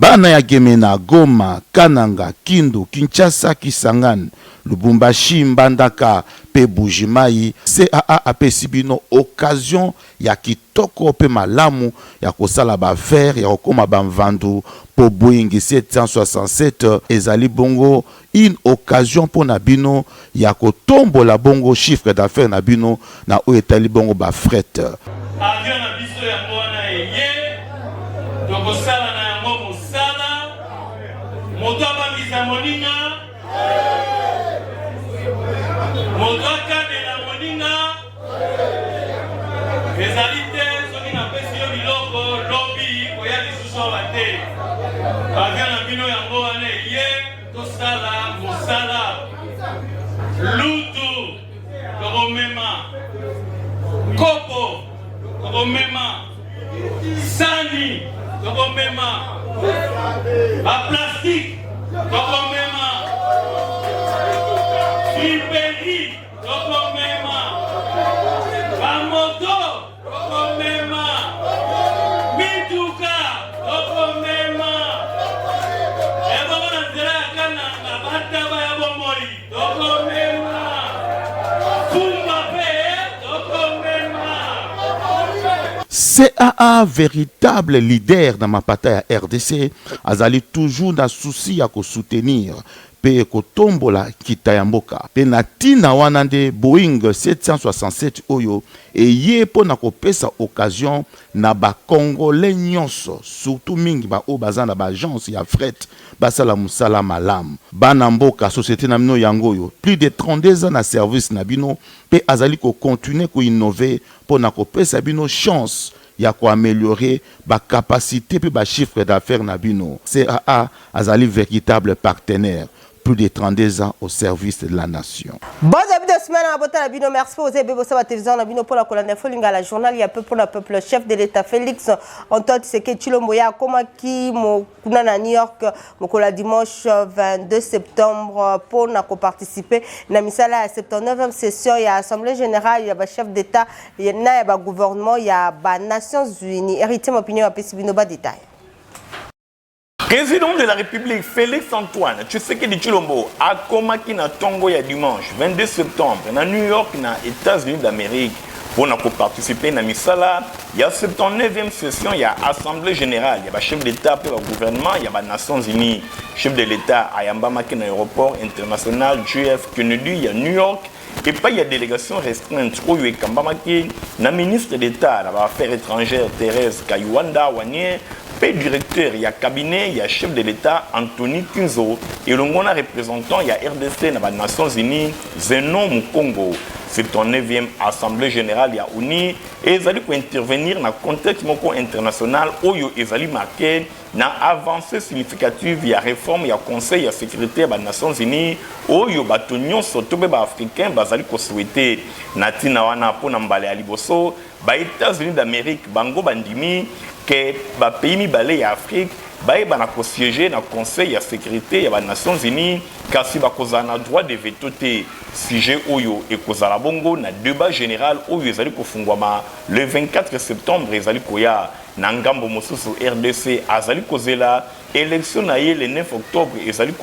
bana ya Gemena, Goma, Kananga, Kindu, Kinshasa, Kisangani, Lubumbashi, Mbandaka, pe Bujimai, CAA apesi bino occasion ya kitoko pe malamu ya kosala ba faire ya kokoma ba mvandu po Boeing 767 ezali bongo une occasion pour na bino ya kotombola bongo chiffre d'affaires na bino na o etali bongo ba fret. Avion na biso ya mwana eye tokosala na yango mosala moto abangisa moninga moto akadela moninga ezali te soki napesi yo biloko lobi koya lisusu awa te avion na bino yango wana eye tosala mosala lutu tokomema kopo tokomema sani tokomema baplastique tokomema liberi tokomema bamoto tokomema mituka tokomema eboko na nzela ya kananga bataba ya bomoi tokomema fumba pe tokomema. CAA, véritable leader dans ma bataille à RDC, azali toujours dans souci à soutenir pe kotombola kitayamboka pe natina wanande Boeing 767 oyo eye po na kopesa occasion na ba congolais nyonso surtout mingi ba o bazana ba agence ya fret basala musala malam bana mboka société na bino yango yo plus de 32 ans na service na bino pe azali ko continuer ko innover po na kopesa bino chance ya ko améliorer ba capacité pe ba chiffre d'affaires na bino. CAA azali véritable partenaire, plus de 32 ans au service de la nation. Bon début de semaine à Bota Labino, merci pour vous aider la télévision Labino pour la colonne Folinga, la journal, il y a peu pour le peuple, chef de l'État Félix Antoine Tshisekedi Tshilombo, comment qui à New York, mon dimanche 22 septembre pour participer à la 79e session, il y a Assemblée générale, il y a chef d'État, il y a gouvernement, il y a Nations Unies. Héritier mon opinion à Pessibino bas détail. Président de la République Félix Antoine Tshisekedi Tshilombo a commis na Tongo ya dimanche 22 septembre na New York na États-Unis d'Amérique pour participer à misala il y a 79e session il y a Assemblée générale il y a chef d'État pour le gouvernement il y a Nations Unies chef de l'État à Yambamaki na aéroport international JF Kennedy il y a New York et pas il y a délégation restreinte où il y a Kambamaki na ministre d'État la affaires étrangères Thérèse Kayuanda Wanye directeur, il y a cabinet, il y a chef de l'État Anthony Kinzo et le monde représentant, il y a RDC dans les Nations Unies, Zenon Mukongo. C'est ton 9e Assemblée Générale, il y a Uni et ils allaient intervenir dans le contexte international où ils allaient marquer une avancée significative, il y a réforme, il y a conseil, il y a sécurité des Nations Unies où ils ont surtout les Africains, ils allaient souhaiter Natina Wana pour Nambale Aliboso, les États-Unis d'Amérique, Bango Bandimi, que les pays mibalés d'Afrique sont siégés dans le Conseil de sécurité des Nations Unies, car si ils ont le droit de veto, sujet Oyo et Kozala Bongo, dans le débat général, ils allaient le 24 septembre, ils allaient Nangambo Mosusu RDC, Azali Kozela, élection le 9 octobre, ils allaient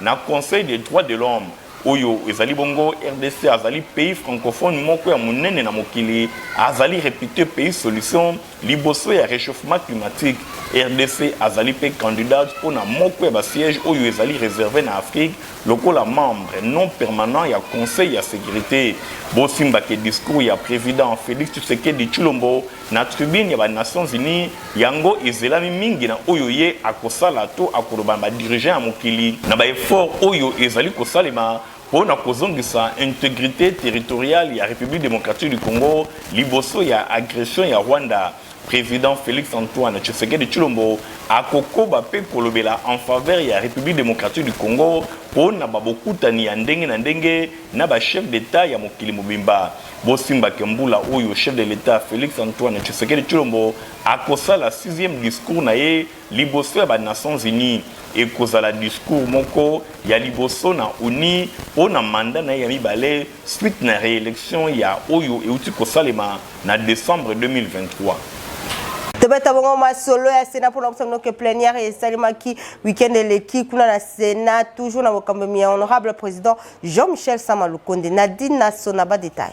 dans le Conseil des droits de l'homme. Oyo ezali bongo RDC azali pays francophone moko ya munene na mokili azali réputé pays solution liboso ya réchauffement climatique RDC azali pe candidat pour na moko ya siège oyo ezali réservé na Afrique lokola membre non permanent ya conseil ya sécurité bosimba ke discours ya président Félix Tshisekedi Tshilombo na tribune ya ba Nations Unies yango ezelami mingi na oyo ye akosala to akoloba ba dirigeant ya mokili na ba effort oyo ezali kosalema pour na kozongisa intégrité territoriale ya République démocratique du Congo liboso ya agression ya Rwanda. Président Félix Antoine Tshisekedi Tshilombo a kokoba pe kolobela en faveur ya République démocratique du Congo pour na babokutani ya ndenge na ndenge na ba chef d'État ya mokili mobimba. Bosimba Kembula oyo chef de l'État Félix Antoine Tshisekedi Tshilombo a kosala 6e discours na ye liboso ya ba Nations Unies et kozala discours moko ya liboso na uni pona mandat na ya mibale suite na réélection ya oyo euti kosalema na décembre 2023. Tebeta bongo masolo ya Sénat pour l'observation que plénière et salimaki week-end l'équipe kuna na Sénat toujours na bokambi honorable président Jean-Michel Samalukonde Nadine Nasonaba détail.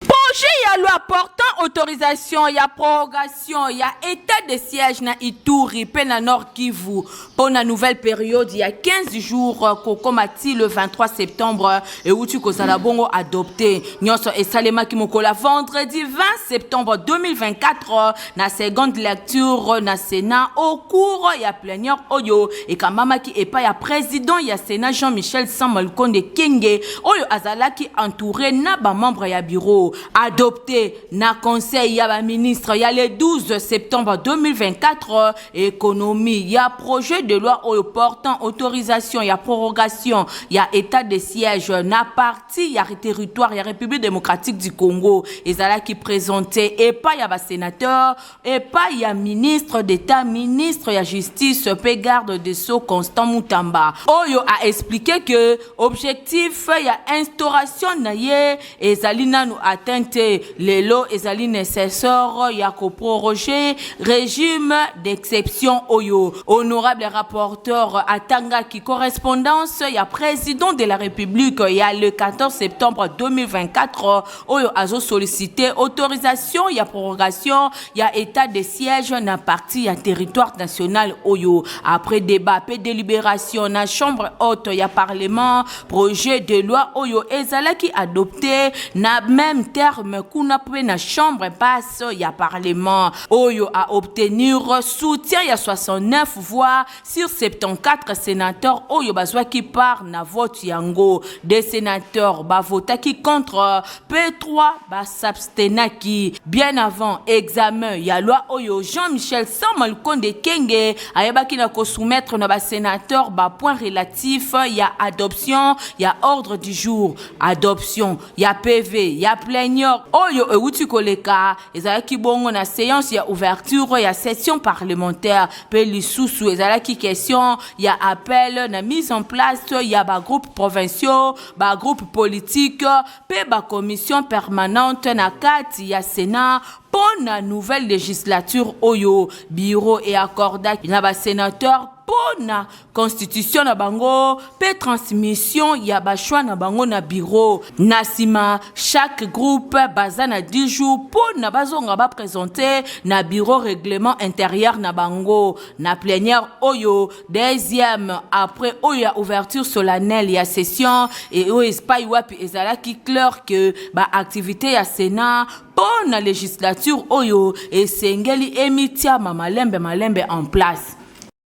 Projet ya loi portant autorisation ya prorogation ya état de siège na Ituri pe na Nord Kivu pour la nouvelle période il y a 15 jours kokomati le 23 septembre et où tu kozala bongo adopté nyonso esalema ki mokola vendredi 20 septembre 2024 na seconde lecture na Sénat au cours ya plénière oyo et kamama ki epa ya président ya Sénat Jean-Michel Samalukonde Kenge oyo azalaki entouré na ba membre ya bureau adopté na conseil ya ba ministre ya le 12 septembre 2024 économie ya projet de loi portant autorisation ya prorogation ya état de siège na parti ya territoire ya République démocratique du Congo ezala qui présenté et pas ya ba sénateur et pas ya ministre d'état ministre ya justice pe garde de sceaux Constant Mutamba oyo a expliqué que objectif ya instauration na ye ezali nanu atteinte les lots ezali nécessaire ya ko proroger régime d'exception oyo honorable rapporteur atanga qui correspondance ya président de la République ya le 14 septembre 2024 oyo azo sollicité autorisation ya prorogation ya état de siège na parti ya territoire national oyo après débat et délibération na chambre haute ya parlement projet de loi oyo ezalaki adopté na même terme kuna pe na chambre basse ya parlement oyo a obtenir soutien ya 69 voix sur 74 sénateurs oyo bazwa qui part na vote yango des sénateurs ba votaki contre P3 ba s'abstenaki bien avant examen ya loi oyo Jean-Michel Samalukonde Kenge ayebaki na ko soumettre na ba sénateur ba point relatif ya adoption ya ordre du jour adoption ya PV ya plénière oyo euti koleka ezalaki bongo na séance ya ouverture ya session parlementaire pe lisusu ezalaki question ya appel na mise en place ya ba groupe provinciaux ba groupe politique pe ba commission permanente na kati ya Sénat pour la nouvelle législature oyo bureau et accordaki na ba sénateur pour la constitution na bango pe transmission ya ba choix na bango na bureau nasima chaque groupe baza na 10 jours pour na bazonga ba présenter na bureau règlement intérieur na bango na plénière oyo deuxième après oyo ouverture solennelle ya session et oyo espai wapi ezalaki clair que ba activité ya Sénat pour la législature oyo esengeli emitia malembe en place.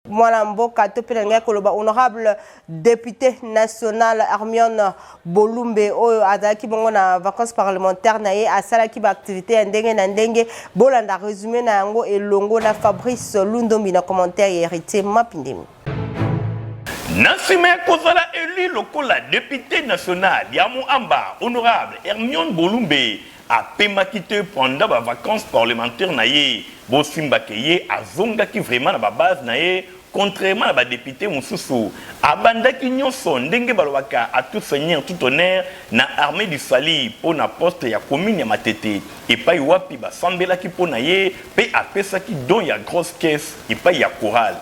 Mwana mboka topelenga koloba honorable député national Hermione Bolumbe oyo azaki bongo na vacances parlementaires na ye asalaki ba activité ya ndenge na ndenge bolanda résumé na yango elongo na Fabrice Lundombi na commentaire ya héritier Mapindemi. Nassime Kozala élu lokola député national Yamo Amba honorable Hermione Bolumbe a pémakité pendant les vacances parlementaires naye Bosimba Keye a zonga qui vraiment na base naye contrairement à la député Moussoussou abanda ki nyonso ndenge balwaka à tout seigneur tout honneur na armée du Sali pour na poste ya commune ya Matete et pas wapi ba sambela ki pona ye pe apesa ki don ya grosse caisse et pas ya chorale.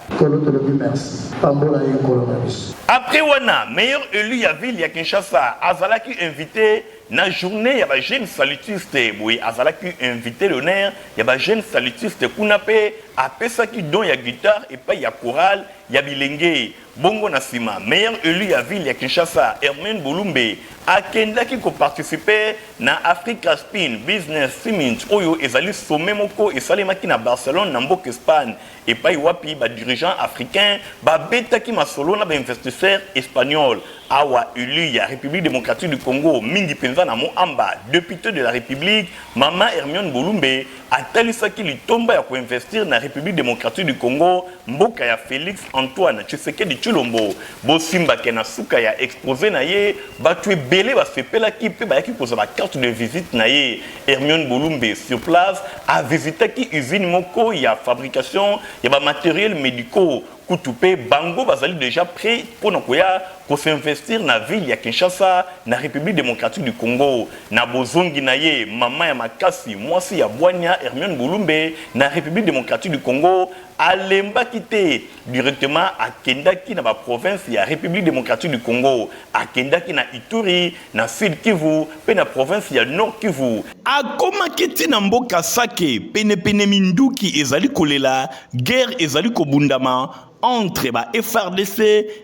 Après wana meilleur élu ya ville ya Kinshasa azalaki invité na journée ya ba jeune salutiste boy azalaki invité l'honneur ya ba jeune salutiste kuna pe apesa ki don ya guitare et pas ya chorale ya bilenge bongo na sima meilleur élu ya ville ya Kinshasa Hermione Bolumbe akendaki ko participer na Africa Spin Business Summit oyo ezali sommet moko esalemaki na Barcelone na mboka Espagne et pas wapi ba dirigeant africain ba betaki masolo na ba investisseur espagnol awa élu ya République démocratique du Congo mingi penza na Moamba député de la République mama Hermione Bolumbe atalisaki litomba ya ko investir na République démocratique du Congo mboka ya Félix Antoine Tshisekedi Tshilombo bosimba ke na suka ya exposé na ye batu ebele ba sepela ki pe ba yaki koza ba carte de visite na ye Hermione Bolumbe sur place a visité ki usine moko ya fabrication ya ba matériel médicaux Koutoupé, Bango bazali déjà prêt pour s'investir dans la ville ya Kinshasa, na République démocratique du Congo, na Bozongi naye, Mama ya Makasi, Mwasi ya Bwanya, Hermione Boulumbe, na République démocratique du Congo, Alemba quitté directement à Kendaki na ba province ya République démocratique du Congo, à Kendaki na Ituri, na Sud Kivu, pe na province ya Nord Kivu. Akoma kiti na mboka Sake, pene minduki ezali kolela, guerre ezali kobundama entre ba FRDC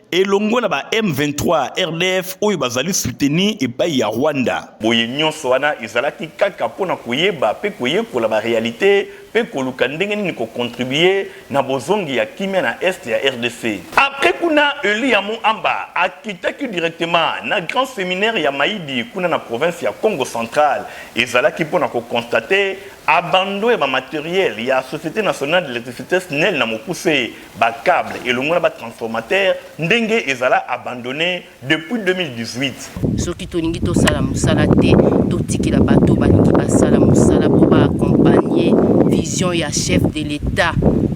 et longo na ba M23 RDF oyo bazali soutenir et pa ya Rwanda. Boye nyonso wana ezalaki kaka pona koyeba pe koyekola ba réalité pe koluka ndenge nini ko contribuer na bozongi ya kimia na est ya RDC. Après kuna Eli ya Amba akitaki directement na grand séminaire ya Maïdi kuna na province ya Congo central ezalaki pona ko constater abandon et matériel il y a Société nationale d'électricité SNEL na mopoussé ba câble et le monde ba transformateur ndenge ezala abandonné depuis 2018. Soki tolingi to sala musala te to tikila bato balingi basala musala pour ba accompagner vision ya chef de l'État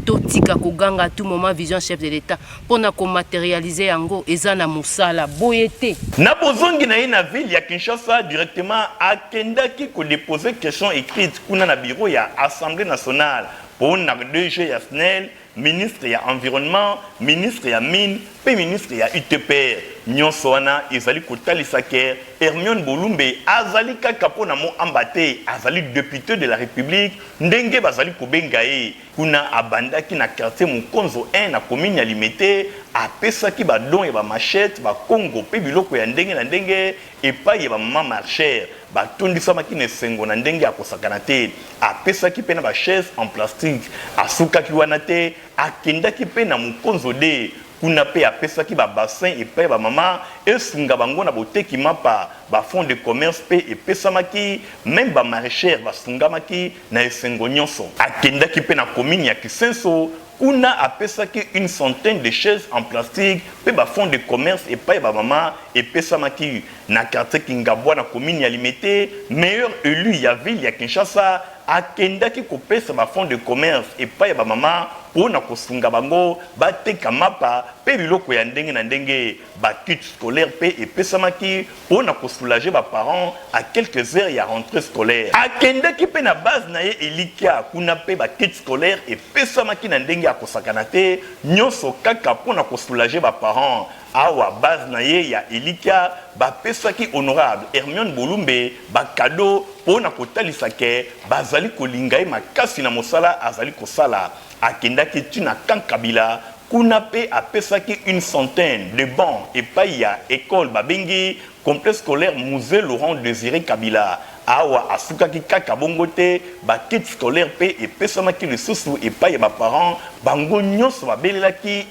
to tika koganga à tout moment vision chef de l'État pour na ko matérialiser yango ezana musala boyete na bozongi na na ville ya Kinshasa directement akendaki ko déposer question écrite kuna na bureau ya Assemblée nationale pour na DG ya SNEL, ministre ya environnement, ministre ya mine, pe ministre ya UTPR. Nyonso wana ezali kotalisa ke Hermione Boulumbe azali kaka pona mo ambate azali député de la République ndenge bazali kobenga ye kuna abandaki na quartier Mukonzo 1 na commune ya Limete apesaki ba don et ba machette ba Congo pe biloko ya ndenge na ndenge epai ya ba mama marchère batondisamaki na esengo na ndenge ya kosakana te apesaki pe na ba chaise en plastique asukaki wana te akendaki pe na Mukonzo de kuna pe apesaki ba bassin epai ba mama esunga bango na boteki mapa ba fond de commerce pe epesamaki même ba marchère basungamaki na esengo nyonso akendaki pe na commune ya Kisenso kuna apesaki une centaine de chaises en plastique pe ba fond de commerce epai ba mama epesamaki na quartier Kingabwa na commune ya Limete meilleur élu ya ville ya Kinshasa akendaki kopesa ba fond de commerce epai ba mama pona kosunga bango bateka mapa pe biloko ya ndenge na ndenge ba kit scolaire pe epesamaki pona kosoulager ba parents à quelques heures ya rentrée scolaire akendaki pe na base na ye Elikia kuna pe ba kit scolaire epesamaki na ndenge ya kosakana te nyonso kaka pona kosoulager ba parents awa base na ye ya Elikia bapesaki honorable Hermione Boulumbe ba cadeau pona kotalisa ke bazali kolinga ye makasi na mosala azali kosala akendaki tina kankabila kuna pe apesaki une centaine de bancs epai ya école babengi complexe scolaire musée Laurent Désiré Kabila awa asukaki kaka bongo te ba kit scolaire pe epesamaki lisusu epai ya ba parents bango nyonso babelelaki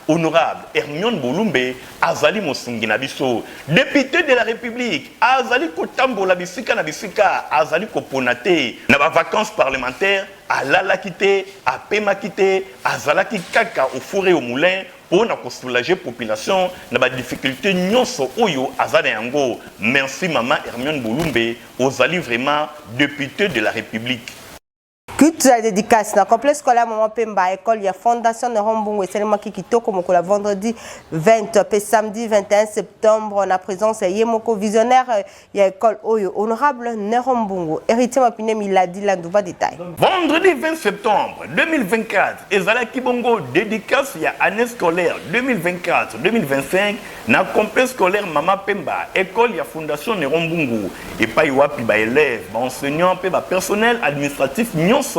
honorable Hermione Boulumbe azali mosungi na biso député de la République azali kotambola bisika na bisika azali kopona te na ba vacances parlementaires alalaki te apemaki te azalaki kaka au four et au moulin pour na soulager population na ba difficulté nyonso oyo azana yango. Merci maman Hermione Boulumbe ozali vraiment député de la République. Toute la dédicace dans le complexe scolaire Maman Pemba école il y a fondation de Rombungu et seulement qui kitoko moko la vendredi 20 et samedi 21 septembre on a présence Yemoko visionnaire il y a école Oyo honorable Nerombungu héritier Mapine Miladi Landouba détail. Vendredi 20 septembre 2024 ezala kibongo dédicace il y a année scolaire 2024-2025 na complexe scolaire Maman Pemba école il y a fondation Nerombungu et pas wapi ba élèves ba enseignants pe ba personnel administratif nyonso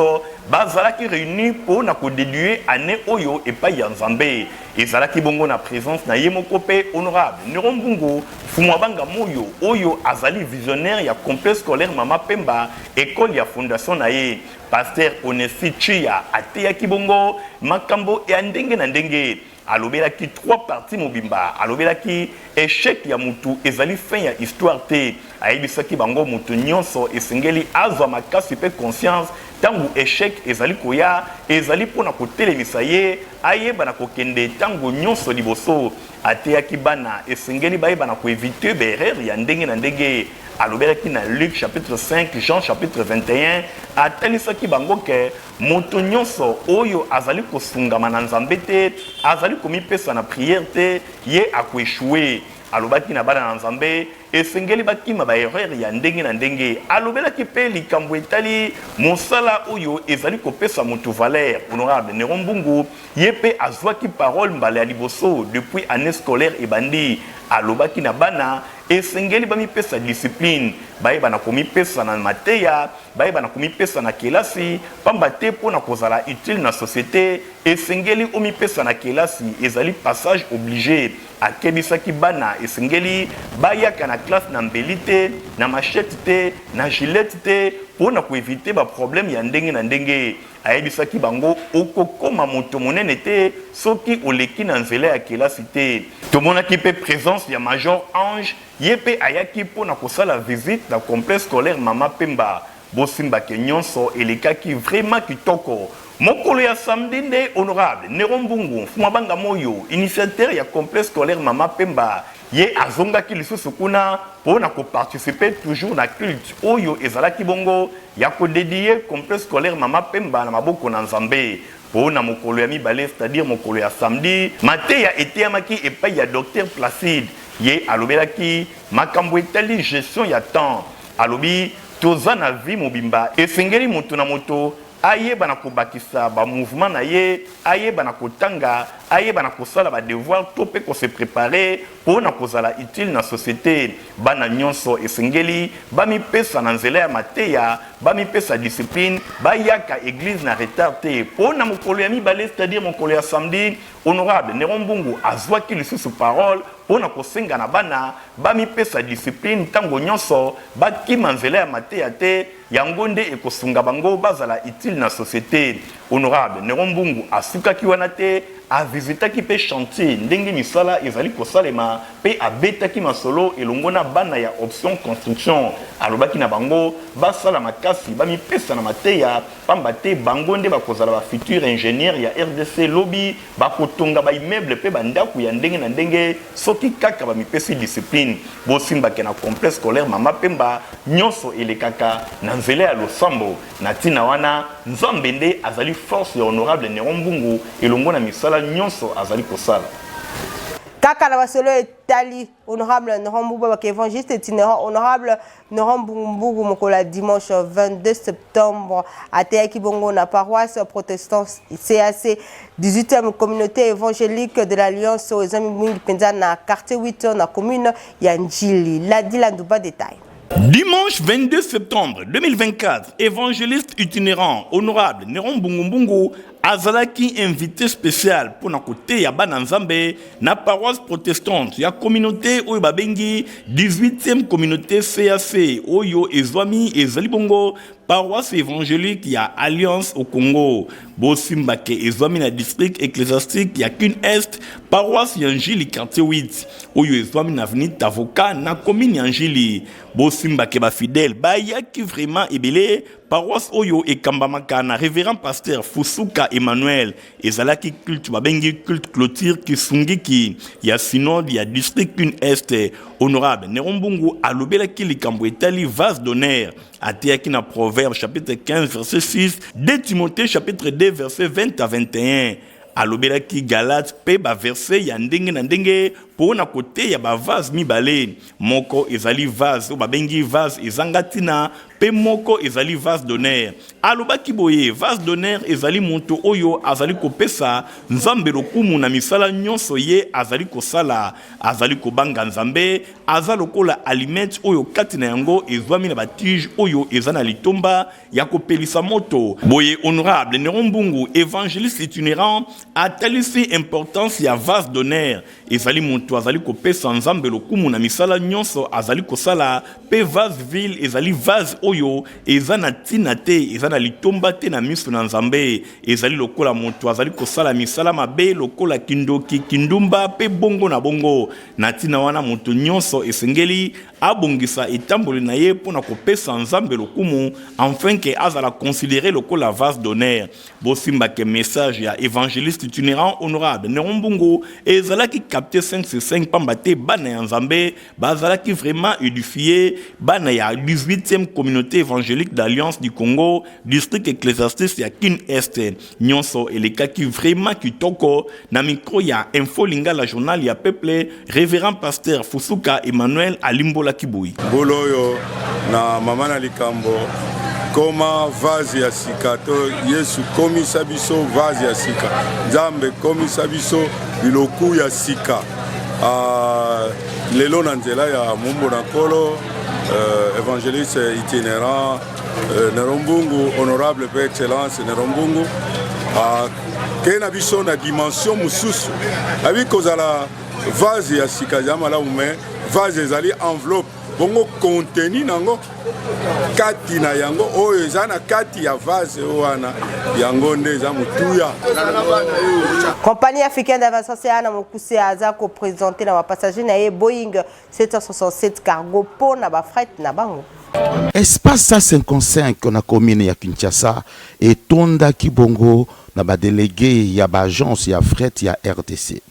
bazalaki réunis pour na ko déduire année oyo et pas ya Nzambe ezalaki bongo na présence na Yemoko pe honorable Nerombungu Fumwabanga moyo oyo azali visionnaire ya complexe scolaire Maman Pemba école ya fondation na ye pasteur Onesi Chia ateyaki bongo makambo ya ndenge na ndenge alobelaki 3 parties mobimba alobelaki échec ya mutu ezali fin ya histoire te ayebisaki bango mutu nyonso esengeli azwa makasi pe conscience tangu échec ezali koya ezali pona kotelemisa ye ayeba na kokende tango nyonso liboso ateyaki bana esengeli bayeba na koevite berere ya ndenge na ndenge alobelaki na Luc chapitre 5 Jean chapitre 21 atalisaki bango ke moto nyonso oyo azali kosungama na nzambe te azali komipesa na priere te ye akoeshue alobaki na bana na nzambe esengeli bakima baerreur ya ndenge na ndenge alobelaki mpe likambo etali mosala oyo ezali kopesa moto valeur honorable Néron Mbungu ye mpe azwaki parole mbala ya liboso depuis année scolaire ebandi alobaki na bana esengeli bamipesa discipline bayeba na komipesa na mateya bayeba na komipesa na kelasi pamba te mpo na kozala utile na société esengeli omipesa na kelasi ezali passage obligé akebisaki bana esengeli bayaka na classe na mbeli te na machette te na gilette te mpo na koevite baproblème ya ndenge na ndenge ayebisaki bango okokoma moto monene te soki oleki na nzela ya kelasi te tomonaki mpe présence ya major Ange ye mpe ayaki mpo na kosala visite na complexe scolaire Mama Pemba bosimbake nyonso elekaki vraiment kitoko mokolo ya samedi nde honorable Néron Mbungu mfuma banga moyo initiateur ya complexe scolaire Mama Pemba ye azongaki lisusu kuna mpo na koparticiper toujours na culte oyo ezalaki bongo ya kodedie complexe scolaire Mama Pemba na maboko na nzambe mpo na mokolo ya mibale c'est-à-dire mokolo ya samedi mateya eteyamaki epai ya docteur Placide ye alobelaki makambo etali gestion ya temps alobi toza na vie mobimba esengeli moto na moto ayeba na kobakisa ba mouvement na ye ayeba na kotanga ayeba na kosala ba devoir to pe ko se préparer pour na kozala utile na société bana nyonso esengeli bamipesa na nzela ya mateya bamipesa discipline bayaka église na retard te pour na mokolo ya mibale c'est-à-dire mokolo ya samedi honorable Néron Mbungu azwaki lisusu parole pour na kosenga na bana bamipesa discipline tango nyonso bakima nzela ya mateya te yango nde ekosunga bango bazala utile na société honorable Néron Mbungu asukaki wana te avisitaki pe chantier ndenge misala ezali kosalema pe abetaki masolo elongo na bana ya option construction alobaki na bango basala makasi bamipesa na mateya pamba te bango nde bakozala ba futur ingénieur ya RDC lobby bakotonga ba immeuble pe bandako ya ndenge na ndenge soki kaka bamipesi discipline bosimbake na complexe scolaire Mama Pemba nyonso elekaka na nzela ya losambo na tina wana nzambe nde azali force ya honorable Néron Mbungu elongo na misala nyonso azali kosala kaka na basolo etali honorable Néron Mbungu bak évangéliste itinérant honorable Néron Mbungu mokola dimanche 22 septembre ateyaki bongo na paroisse protestante CAC 18e communauté évangélique de l'Alliance aux Ezami mingi penza na quartier 8 na commune ya Njili Ladila Nduba détail. Dimanche 22 septembre 2024, évangéliste itinérant honorable Néron Mbungu azalaki invité spécial pour na côté ya bana nzambe na paroisse protestante ya communauté oyo babengi 18e communauté CAC oyo ezwami ezali bongo paroisse évangélique ya Alliance au Congo bosimbake ezwami na district ecclésiastique ya Kin Est paroisse ya Njili quartier 8 oyo ezwami na avenue Tavoka na commune ya Njili bosimbake ba fidèle bayaki vraiment ebele paroisse oyo ekambamaka na révérend pasteur Fusuka Emmanuel ezalaki culte babengi culte clôture kisungiki ya synode ya district Kin Est honorable Néron Mbungu alobelaki likambo etali vase d'honneur ateyaki na Proverbe chapitre 15 verset 6 de Timothée chapitre 2 verset 20 à 21 alobelaki Galate pe ba verset ya ndenge na ndenge po na kote ya ba vase mibale moko ezali vase o babengi vase ezangatina pe moko ezali vase d'honneur alobaki boye vase d'honneur ezali moto oyo azali kopesa nzambe lokumu na misala nyonso ye azali kosala azali kobanga nzambe azali lokola aliment oyo kati na yango ezwami na batige oyo ezana litomba ya kopelisa moto boye honorable Néron Mbungu évangéliste itinérant atalisi importance ya vase d'honneur ezali moto azali kopesa nzambe lokumu na misala nyonso azali kosala pe vase ville ezali vase oyo eza na tina te eza na litomba te na miso na nzambe ezali lokola moto azali kosala misala mabe lokola kindoki kindumba pe bongo na bongo na tina wana moto nyonso esengeli abongisa etamboli na ye mpona kopesa nzambe lokumu afin ke azala considéré lokola vase d'honneur bosimbake message ya évangéliste itinérant honorable Nerombungu ezalaki capté 5/5 pamba te bana ya nzambe bazalaki vraiment édifié bana ya 18e communauté évangélique d'Alliance du Congo district ecclésiastique ya Kin Est nyonso elekaki vraiment kitoko na micro ya Info Lingala journal ya peuple révérend pasteur Fusuka Emmanuel Alimbola Kiboui boloyo na mama na likambo koma vazi ya sika to Yesu komisa biso vazi ya sika Nzambe komisa biso biloku ya sika lelo na nzela ya mumbo na kolo évangéliste itinérant Nerombungu honorable per excellence Nerombungu kena biso na dimension mususu abi kozala vazi ya sika jama la ume vazi ezali enveloppe bongo contenu nango kati na yango oyo eza na kati ya vase wana yango nde eza mutuya. Compagnie africaine d'aviation CA na mokuse aza ko présenter na passager na Boeing 767 cargo pour na ba fret na bango. Espace 55 na commune ya Kinshasa etonda kibongo na ba délégué ya ba agence ya fret ya RDC.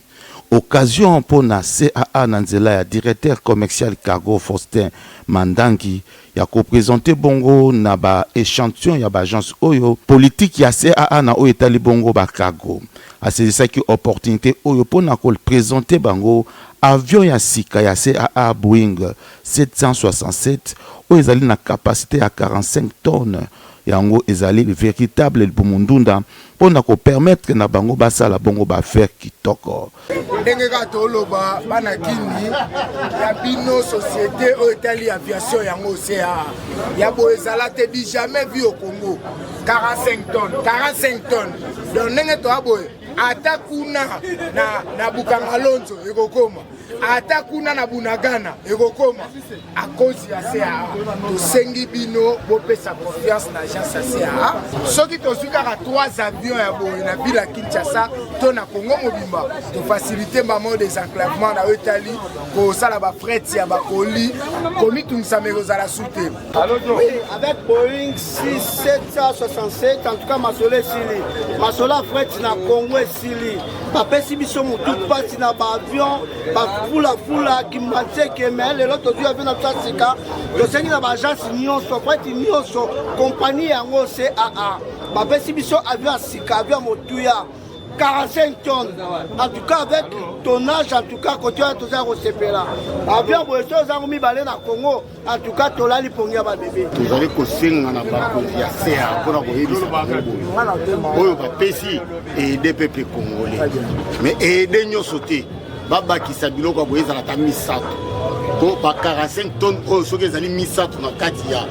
Occasion pour na CAA Nanzela ya directeur commercial cargo Faustin Mandangi ya ko présenter bongo na ba échantillon ya ba agence oyo politique ya CAA na o etali bongo ba cargo. A c'est ça qui opportunité oyo pour na ko présenter bango avion ya sika ya CAA Boeing 767 o ezali na capacité à 45 tonnes. Yango ezali véritable bumundunda pona ko permettre na bango basala bongo ba faire kitoko ndenge ka toloba bana kini ya bino société o Italie aviation yango CA ya bo ezala te bi jamais vu au Congo 45 tonnes donc ndenge to aboye ata kuna na Bukangalonzo ekokoma ata kuna na Bunagana ekokoma à cause ya CA to sengi bino bo pesa confiance na agence ya CA soki to sukaka 3 avions ya bo na bila Kinshasa to na Congo mobimba to faciliter maman des enclavements na Italie ko sala ba fret ya ba colis komi tumsamero za la soute. Oui, avec Boeing 767 en tout cas masole sili masola fret na Congo sili bapesi biso mutu pasi na ba avion ba fula kimanse kemel lelo to tu avion na tsika to sengi na ba agence nyonso fret nyonso compagnie yango CAA bapesi biso avion sika avion motuya 45 tonnes en tout cas avec tonnage en tout cas côté to za ko sepela avion boeso za ko mibale na Congo en tout cas to lali pongia ba bébé to zali ko senga na ba ko ya CA pour ko yebisa oyo ba pesi et des peuples congolais mais aider nyoso te baba ki sabilo ko boyeza na ta misato ko ba 45 tonnes oyo soki ezali misato na kati ya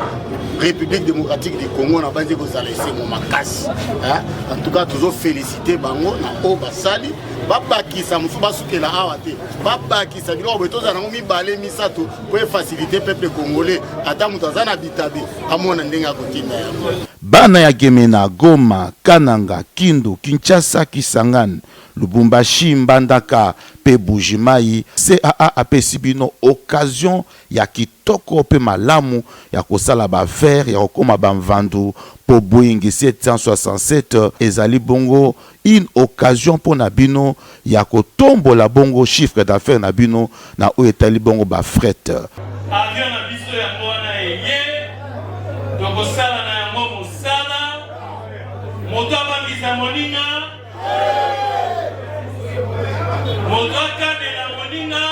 République démocratique du Congo na banze ko zala esengo makasi en tout cas toujours féliciter bango na o basali baba ki sa musu basukela awa te baba ki sa bilo botoza na mibale misato ko faciliter peuple congolais ata mutu azana bitabe amona ndenga kotinda ya bana ya Gemena, Goma, Kananga, Kindu, Kinshasa, Kisangani, Lubumbashi, Mbandaka, pe Bujimai, CAA apesi bino occasion ya kitoko pe malamu ya kosala ba faire ya kokoma ba mvandu po Boeing 767 ezali bongo une occasion pour na bino ya kotombola bongo chiffre d'affaires na bino na o etali bongo ba fret. Avion na biso ya mwana eye tokosala na yango mosala moto abangisa moninga moto akandela moninga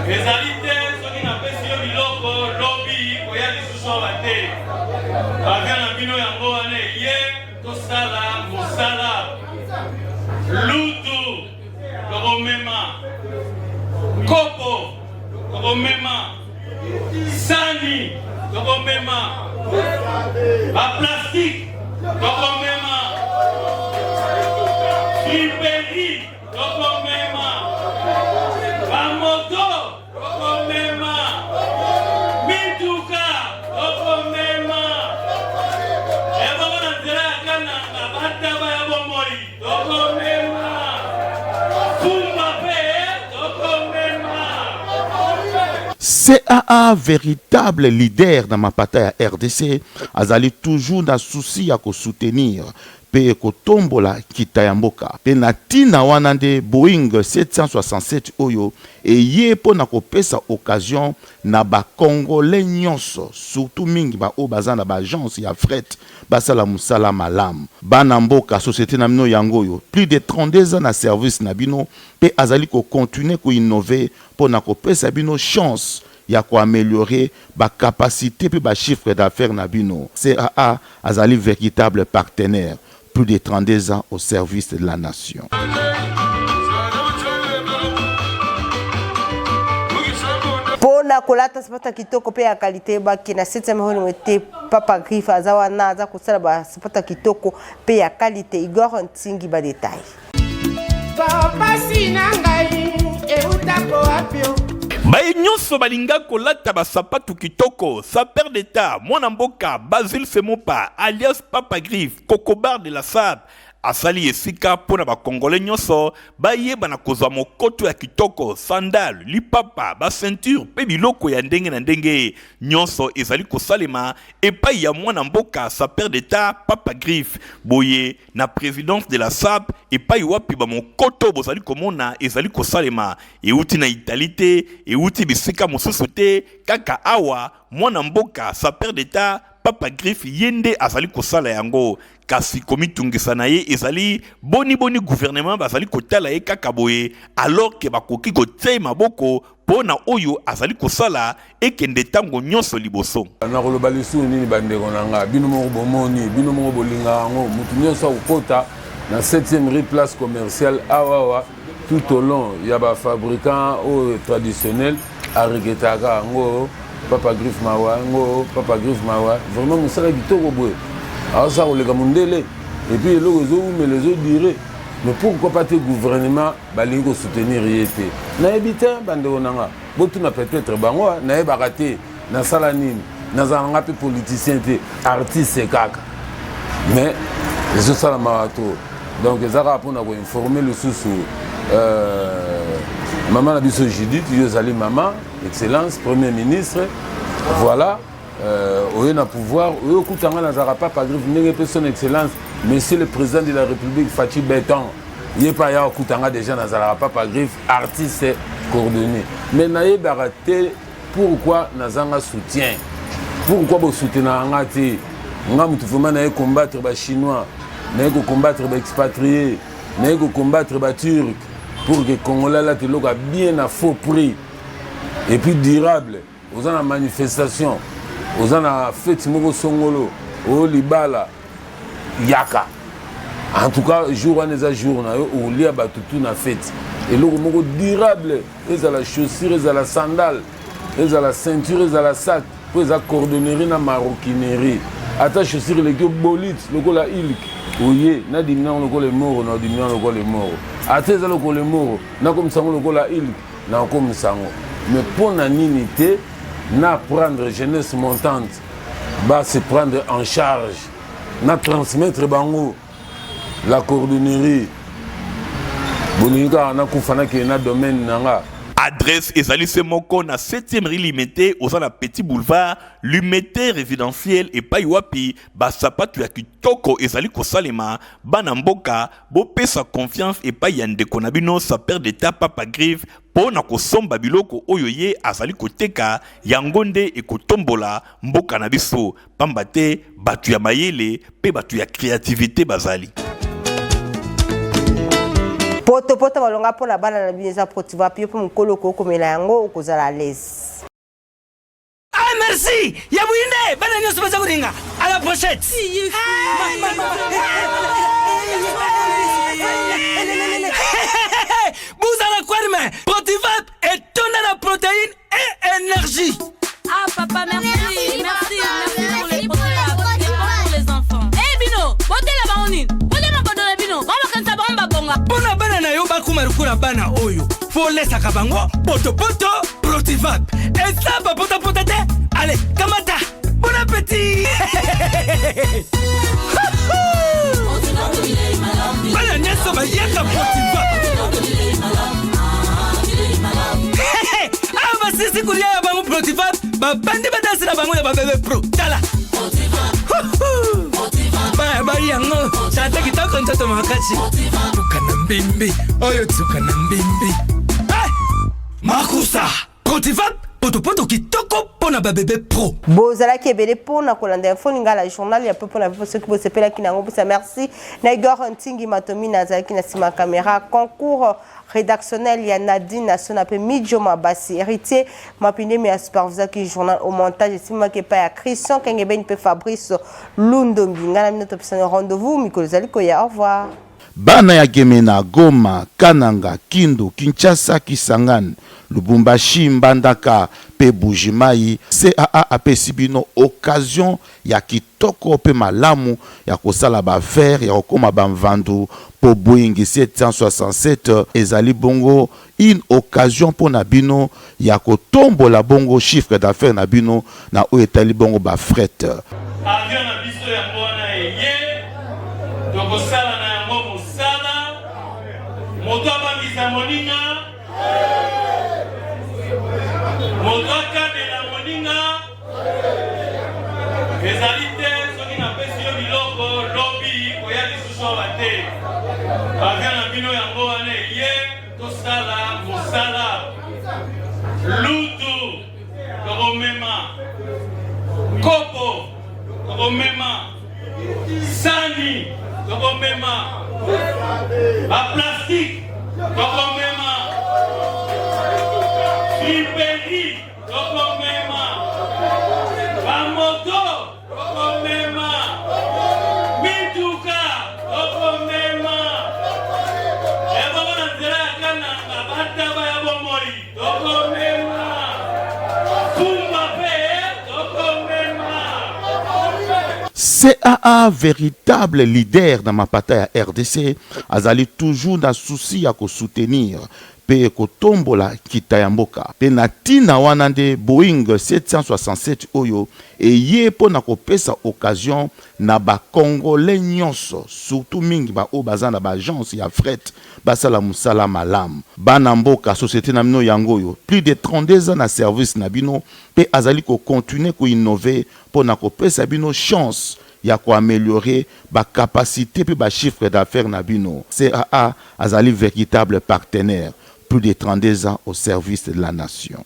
ezali te soki napesi yo biloko lobi koya lisusu awa te avion na bino yango wana eye tosala mosala lutu tokomema kopo tokomema sani tokomema baplastique tokomema liberi tokomema bamoto tokomema mituka Mataba ya bomoi, tokomema. Fumba pe, tokomema. CAA, véritable leader dans ma bataille à RDC, azali toujours dans souci à soutenir pe kotombola kitayamboka pe na tina wana nde Boeing 767 oyo eye po na kopesa occasion na ba congolais nyonso surtout mingi ba o bazana ba agence ya fret basala musala malam bana mboka société na bino yango oyo plus de 32 ans na service na bino pe azali ko continuer ko innover po na kopesa bino chance ya ko améliorer ba capacité pe ba chiffre d'affaires na bino. CAA azali véritable partenaire, plus de 32 ans au service de la nation. Pona kolata sapata kitoko pe ya qualité ba kina 7e honi mwete Papa Griff azawa na aza kusala ba sapata kitoko pe ya qualité Igor Ntingi ba détail. Papa sinangai e utako apio. Baye nyonso balinga kolata basapatu kitoko saper d'État mwana mboka Basile Semopa alias Papa Griff Kokobar de la Sab asali esika pona ba congolais nyonso bayeba na kozwa mokoto ya kitoko sandal lipapa ba ceinture pe biloko ya ndenge na ndenge nyonso ezali kosalema epai ya mwana mboka saper d'État Papa Griff boye na présidence de la SAP epai wapi ba mokoto bozali komona ezali kosalema euti na Italie euti bisika mosusu te kaka awa mwana mboka saper d'État Papa Griff yende azali kosala yango kasi komitungisa na ye ezali boni gouvernement bazali kotala ye kaka boye alors que bakoki kotia maboko pona oyo azali kosala ekende tango nyonso liboso na koloba lisusu nini bandeko nanga bino moko bomoni bino moko bolinga yango mutu nyonso akokota na 7e rue place commerciale awawa tout au long ya ba fabricant au traditionnel ariketaka yango Papa Griff mawa ngo Papa Griff mawa vraiment musala kitoko boye alors ça on les gamundele et puis les autres diraient mais pourquoi pas tes gouvernements balingo soutenir yete na ebita bande onanga botu na peut-être bango na ebakate na salanine na zanga pe politicien te artiste kaka mais les autres sala mawato donc ezaka pour na ko informer le sous maman na biso Judith yozali maman excellence premier ministre voilà on a pouvoir on kutanga na zara Papa Griff ndenge pe son excellence monsieur le président de la République Fachi Beton il pas ya kutanga déjà na zara Papa Griff artiste coordonné mais na yebaraté pourquoi nazanga soutien pourquoi bo soutenir ngati ngam tu vraiment na combattre ba chinois na combattre ba expatriés na combattre ba turcs pour que Congolais là te loga bien à faux prix et puis durable aux en manifestation aux en fête moko songolo au libala yaka en tout cas jour on est à jour na au lia batutu na fête et le moko durable les à la chaussure les à la sandale les à la ceinture les à la sac pour les cordonnerie na maroquinerie attache chaussure les bolite le ko la ilk oye na dimna le ko le moro na dimna le ko le moro ateza le ko le moro na comme ça le ko la ilk na comme ça mais pour la ninité na prendre jeunesse montante va se prendre en charge na transmettre bango la coordonnerie boninga na kufana ke na domaine nanga adresse ezali semoko na 7e rue Limete aux na petit boulevard Limete résidentiel et paiwapi basapatu ya kitoko ezali kosalema bana mboka bo pesa confiance et pa yande konabino saper d'État Papa Griff pona kosomba biloko oyo ye azali koteka yangonde e kotombola mboka na biso pambate batu ya mayele pe batu ya créativité bazali poto balonga pona bana na bineza protiva pio pour mukolo ko komela yango okozala à l'aise. Ah merci ya buinde bana nyoso baza kuringa à la pochette. Vous allez quoi mais Protivap est tonne la protéine et énergie. Ah papa merci pour les Protivap pour les enfants. Eh Bino, bote la baonine. Bote na bote la Bino. Baba kansa bomba bonga. Bona bana na yo bakuma rukura bana oyo. Faut laisser kabango poto Protivap. Et ça pota te. Allez, kamata. Bon appétit. na Protivac. Ah, basisi kulia ya bango Protivac, babandi badansi na bango ya babebe pro. Tala. Bari yango, tata kitoko ntoto makachi. Tukana mbimbi, oyo tukana mbimbi. Makusa, Protivac, poto kitoko pona babebe pro. Bozala ki ebele pona kolanda info linga la journal ya pona vipo ceux qui bo sepela ki nango pesa merci. Na Igor Ntingi Matomi nazala ki na sima caméra concours rédactionnel ya Nadine Nassona pe Midjo Mabasi héritier mapinde me superviseur ki journal au montage sima ke pa ya Christian Kengeben pe Fabrice Lundombi ngana minoto pesa rendez-vous Mikolo zali ko ya au revoir. Bana ya Gemena, Goma, Kananga, Kindu, Kinshasa, Kisangani, Lubumbashi, Mbandaka, pe Bujimai, CAA apesi bino occasion ya kitoko pe malamu ya kosala ba faire ya okoma ba mvandu po Boeing 767 ezali bongo une occasion pour na bino ya kotombola bongo chiffre d'affaires na bino na o etali bongo ba fret. Avion na biso ya mwana eye tokosala na yango mosala moto abangisa moninga moto akabela moninga ezali te soki napesi yo biloko lobi koya lisusu awa te avion na bino yango wana eye tosala mosala lutu tokomema kopo tokomema sani tokomema baplastique tokomema friperi tokomema bamoto tokomema mituka tokomema ebongo na nzela ya kananga bataba ya bomoi tokomema pumba pe tokomema. CAA, véritable leader dans ma bataille à RDC, azali toujours dans souci à soutenir pe kotombola kitayamboka. Pe natina wanande Boeing 767 oyo et ye po na kopesa occasion na ba Congolais nyonso, surtout mingi ba o bazana ba agence ya fret basala musala malam. Banamboka société na mino yangoyo, plus de 32 ans na service na bino pe azali ko continuer ko innover po na kopesa bino chance ya ko améliorer ba capacité pe ba chiffre d'affaires na bino. CAA azali véritable partenaire, plus de 32 ans au service de la nation.